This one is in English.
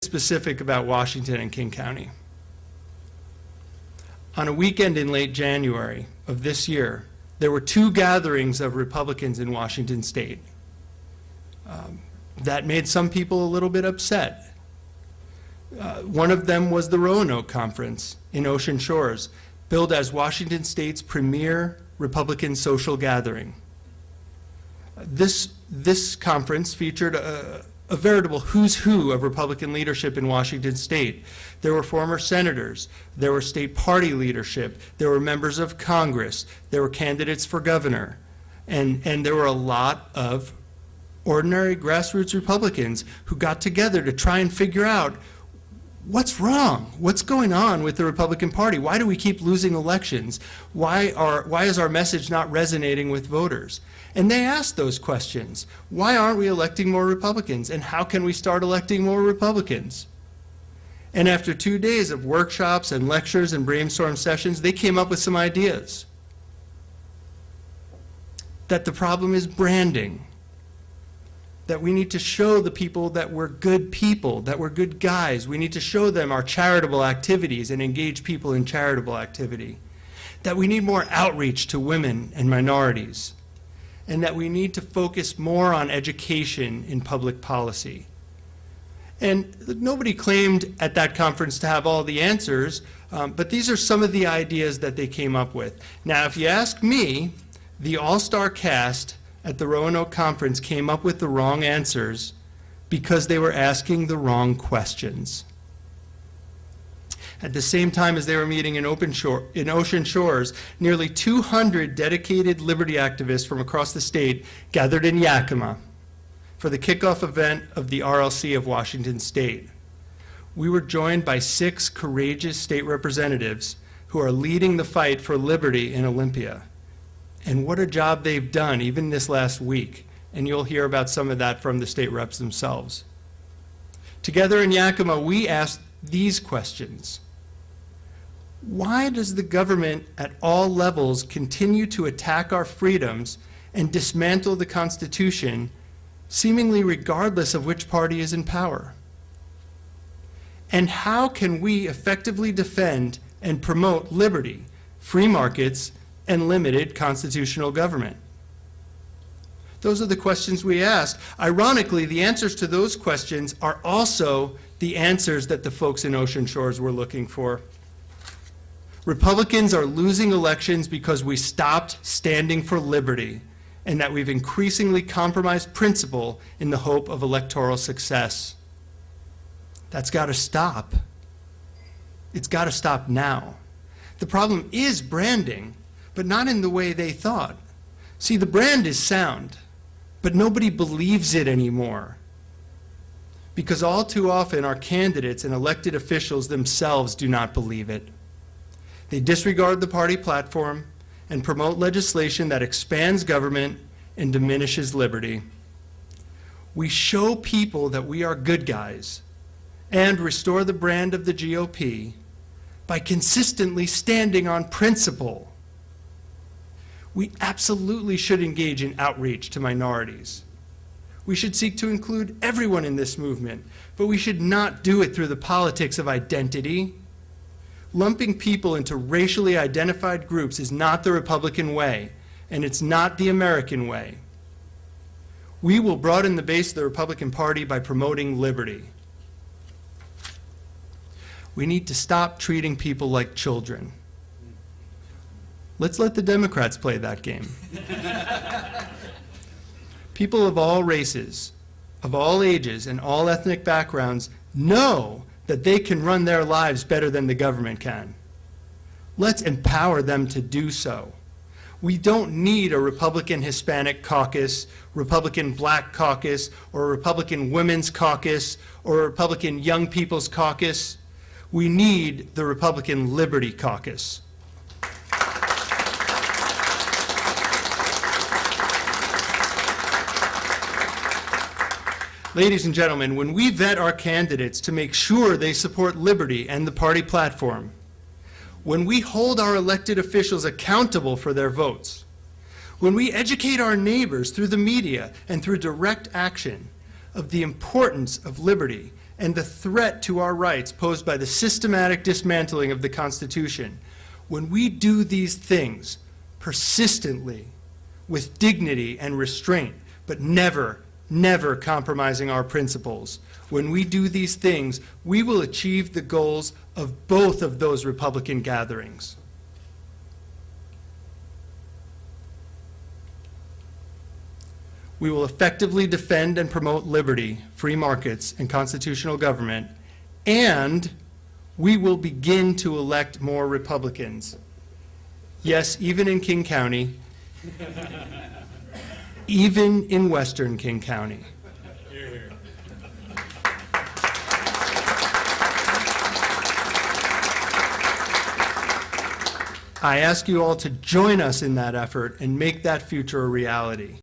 specific about Washington and King County. On a weekend in late January of this year, there were 2 gatherings of Republicans in Washington State. That made some people a little bit upset. One of them was the Roanoke Conference in Ocean Shores, billed as Washington State's premier Republican social gathering. This conference featured a veritable who's who of Republican leadership in Washington State. There were former senators, there were state party leadership, there were members of Congress, there were candidates for governor, and there were a lot of ordinary grassroots Republicans who got together to try and figure out what's wrong, what's going on with the Republican Party, why do we keep losing elections, why is our message not resonating with voters? And they asked those questions. Why aren't we electing more Republicans? And how can we start electing more Republicans? And after 2 days of workshops and lectures and brainstorm sessions, they came up with some ideas. That the problem is branding. That we need to show the people that we're good people, that we're good guys. We need to show them our charitable activities and engage people in charitable activity. That we need more outreach to women and minorities. And that we need to focus more on education in public policy. And nobody claimed at that conference to have all the answers, but these are some of the ideas that they came up with. Now, if you ask me, the all-star cast at the Roanoke Conference came up with the wrong answers because they were asking the wrong questions. At the same time as they were meeting in Ocean Shores, nearly 200 dedicated liberty activists from across the state gathered in Yakima for the kickoff event of the RLC of Washington State. We were joined by 6 courageous state representatives who are leading the fight for liberty in Olympia. And what a job they've done, even this last week. And you'll hear about some of that from the state reps themselves. Together in Yakima, we asked these questions. Why does the government at all levels continue to attack our freedoms and dismantle the Constitution, seemingly regardless of which party is in power? And how can we effectively defend and promote liberty, free markets, and limited constitutional government? Those are the questions we asked. Ironically, the answers to those questions are also the answers that the folks in Ocean Shores were looking for. Republicans are losing elections because we stopped standing for liberty and that we've increasingly compromised principle in the hope of electoral success. That's got to stop. It's got to stop now. The problem is branding, but not in the way they thought. See, the brand is sound, but nobody believes it anymore. Because all too often our candidates and elected officials themselves do not believe it. They disregard the party platform and promote legislation that expands government and diminishes liberty. We show people that we are good guys and restore the brand of the GOP by consistently standing on principle. We absolutely should engage in outreach to minorities. We should seek to include everyone in this movement, but we should not do it through the politics of identity. Lumping people into racially identified groups is not the Republican way, and it's not the American way. We will broaden the base of the Republican Party by promoting liberty. We need to stop treating people like children. Let's let the Democrats play that game. People of all races, of all ages, and all ethnic backgrounds know that they can run their lives better than the government can. Let's empower them to do so. We don't need a Republican Hispanic caucus, Republican Black caucus, or a Republican Women's caucus, or a Republican Young People's caucus. We need the Republican Liberty Caucus. Ladies and gentlemen, when we vet our candidates to make sure they support liberty and the party platform, when we hold our elected officials accountable for their votes, when we educate our neighbors through the media and through direct action of the importance of liberty and the threat to our rights posed by the systematic dismantling of the Constitution, when we do these things persistently, with dignity and restraint, but never, never compromising our principles, when we do these things, we will achieve the goals of both of those Republican gatherings. We will effectively defend and promote liberty, free markets, and constitutional government, and we will begin to elect more Republicans. Yes, even in King County, even in Western King County. I ask you all to join us in that effort and make that future a reality.